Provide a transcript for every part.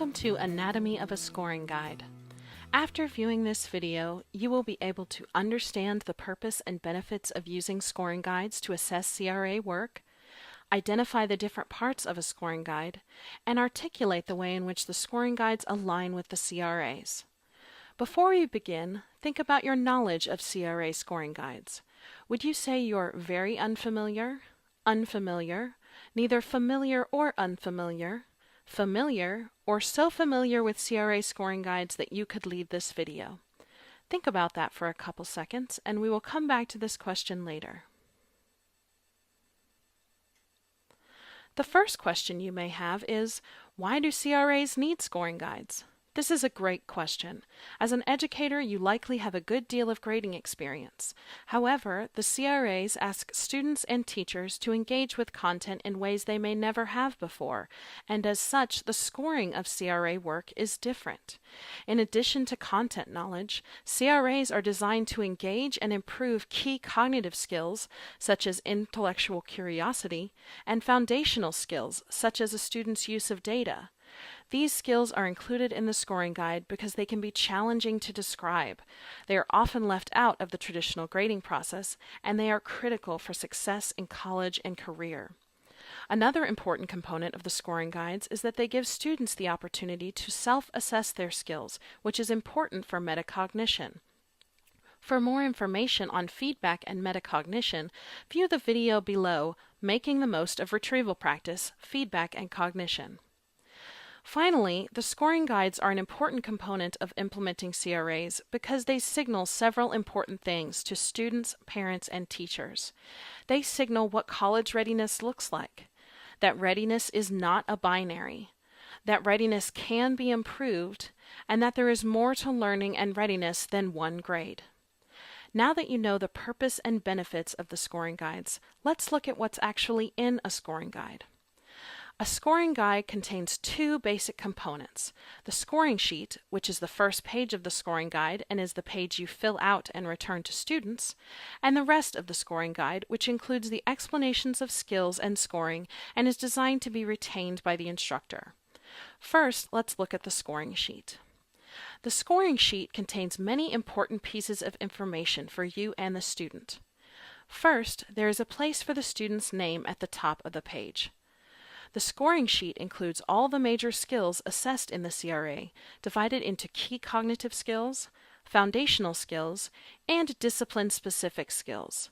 Welcome to Anatomy of a Scoring Guide. After viewing this video, you will be able to understand the purpose and benefits of using scoring guides to assess CRA work, identify the different parts of a scoring guide, and articulate the way in which the scoring guides align with the CRAs. Before we begin, think about your knowledge of CRA scoring guides. Would you say you're very unfamiliar, unfamiliar, neither familiar or unfamiliar, familiar, or so familiar with CRA scoring guides that you could leave this video? Think about that for a couple seconds, and we will come back to this question later. The first question you may have is, why do CRAs need scoring guides? This is a great question. As an educator, you likely have a good deal of grading experience. However, the CRAs ask students and teachers to engage with content in ways they may never have before, and as such, the scoring of CRA work is different. In addition to content knowledge, CRAs are designed to engage and improve key cognitive skills, such as intellectual curiosity, and foundational skills, such as a student's use of data. These skills are included in the scoring guide because they can be challenging to describe. They are often left out of the traditional grading process, and they are critical for success in college and career. Another important component of the scoring guides is that they give students the opportunity to self-assess their skills, which is important for metacognition. For more information on feedback and metacognition, view the video below, Making the Most of Retrieval Practice, Feedback and Cognition. Finally, the scoring guides are an important component of implementing CRAs because they signal several important things to students, parents, and teachers. They signal what college readiness looks like, that readiness is not a binary, that readiness can be improved, and that there is more to learning and readiness than one grade. Now that you know the purpose and benefits of the scoring guides, let's look at what's actually in a scoring guide. A scoring guide contains two basic components: the scoring sheet, which is the first page of the scoring guide and is the page you fill out and return to students, and the rest of the scoring guide, which includes the explanations of skills and scoring and is designed to be retained by the instructor. First, let's look at the scoring sheet. The scoring sheet contains many important pieces of information for you and the student. First, there is a place for the student's name at the top of the page. The scoring sheet includes all the major skills assessed in the CRA, divided into key cognitive skills, foundational skills, and discipline-specific skills.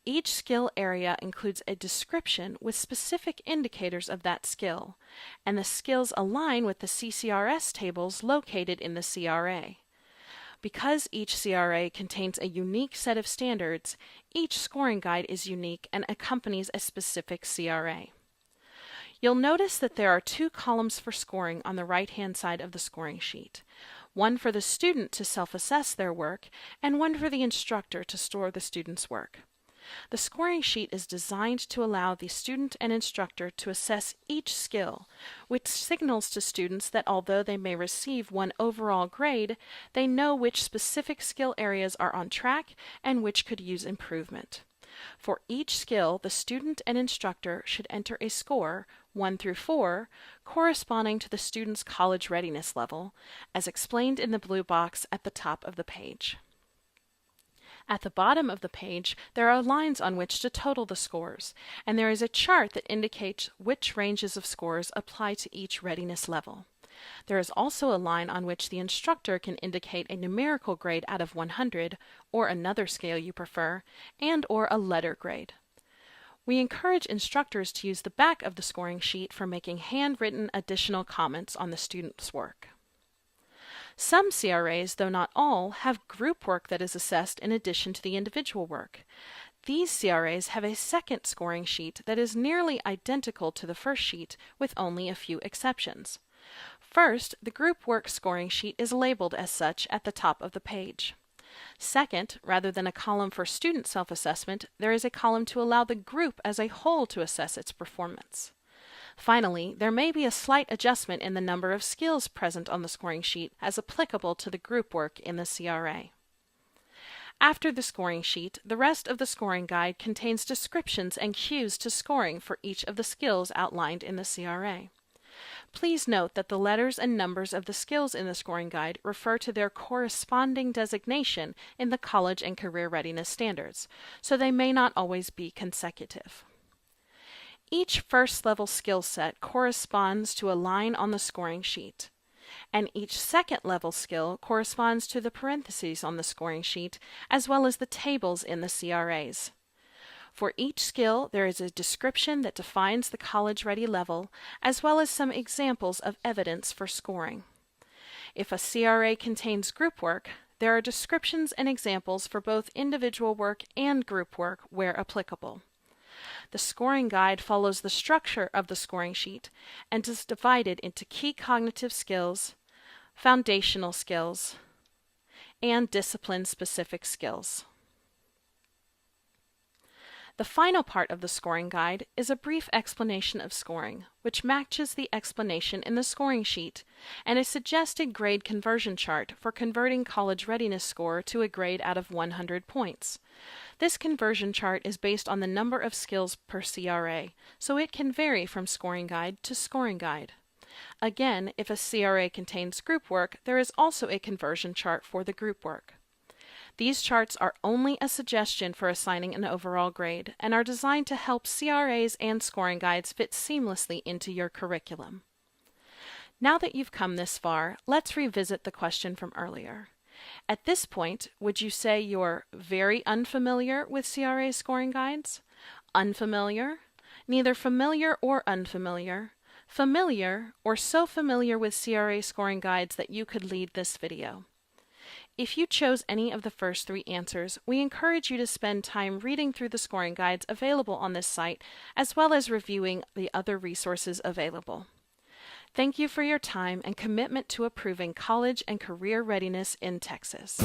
Each skill area includes a description with specific indicators of that skill, and the skills align with the CCRS tables located in the CRA. Because each CRA contains a unique set of standards, each scoring guide is unique and accompanies a specific CRA. You'll notice that there are two columns for scoring on the right-hand side of the scoring sheet, one for the student to self-assess their work and one for the instructor to store the student's work. The scoring sheet is designed to allow the student and instructor to assess each skill, which signals to students that although they may receive one overall grade, they know which specific skill areas are on track and which could use improvement. For each skill, the student and instructor should enter a score, 1 through 4, corresponding to the student's college readiness level, as explained in the blue box at the top of the page. At the bottom of the page, there are lines on which to total the scores, and there is a chart that indicates which ranges of scores apply to each readiness level. There is also a line on which the instructor can indicate a numerical grade out of 100, or another scale you prefer, and/or a letter grade. We encourage instructors to use the back of the scoring sheet for making handwritten additional comments on the student's work. Some CRAs, though not all, have group work that is assessed in addition to the individual work. These CRAs have a second scoring sheet that is nearly identical to the first sheet, with only a few exceptions. First, the group work scoring sheet is labeled as such at the top of the page. Second, rather than a column for student self-assessment, there is a column to allow the group as a whole to assess its performance. Finally, there may be a slight adjustment in the number of skills present on the scoring sheet as applicable to the group work in the CRA. After the scoring sheet, the rest of the scoring guide contains descriptions and cues to scoring for each of the skills outlined in the CRA. Please note that the letters and numbers of the skills in the scoring guide refer to their corresponding designation in the College and Career Readiness Standards, so they may not always be consecutive. Each first-level skill set corresponds to a line on the scoring sheet, and each second-level skill corresponds to the parentheses on the scoring sheet, as well as the tables in the CRAs. For each skill, there is a description that defines the college-ready level, as well as some examples of evidence for scoring. If a CRA contains group work, there are descriptions and examples for both individual work and group work where applicable. The scoring guide follows the structure of the scoring sheet and is divided into key cognitive skills, foundational skills, and discipline-specific skills. The final part of the scoring guide is a brief explanation of scoring, which matches the explanation in the scoring sheet, and a suggested grade conversion chart for converting college readiness score to a grade out of 100 points. This conversion chart is based on the number of skills per CRA, so it can vary from scoring guide to scoring guide. Again, if a CRA contains group work, there is also a conversion chart for the group work. These charts are only a suggestion for assigning an overall grade and are designed to help CRAs and scoring guides fit seamlessly into your curriculum. Now that you've come this far, let's revisit the question from earlier. At this point, would you say you're very unfamiliar with CRA scoring guides? Unfamiliar? Neither familiar or unfamiliar? Familiar, or so familiar with CRA scoring guides that you could lead this video? If you chose any of the first three answers, we encourage you to spend time reading through the scoring guides available on this site, as well as reviewing the other resources available. Thank you for your time and commitment to improving college and career readiness in Texas.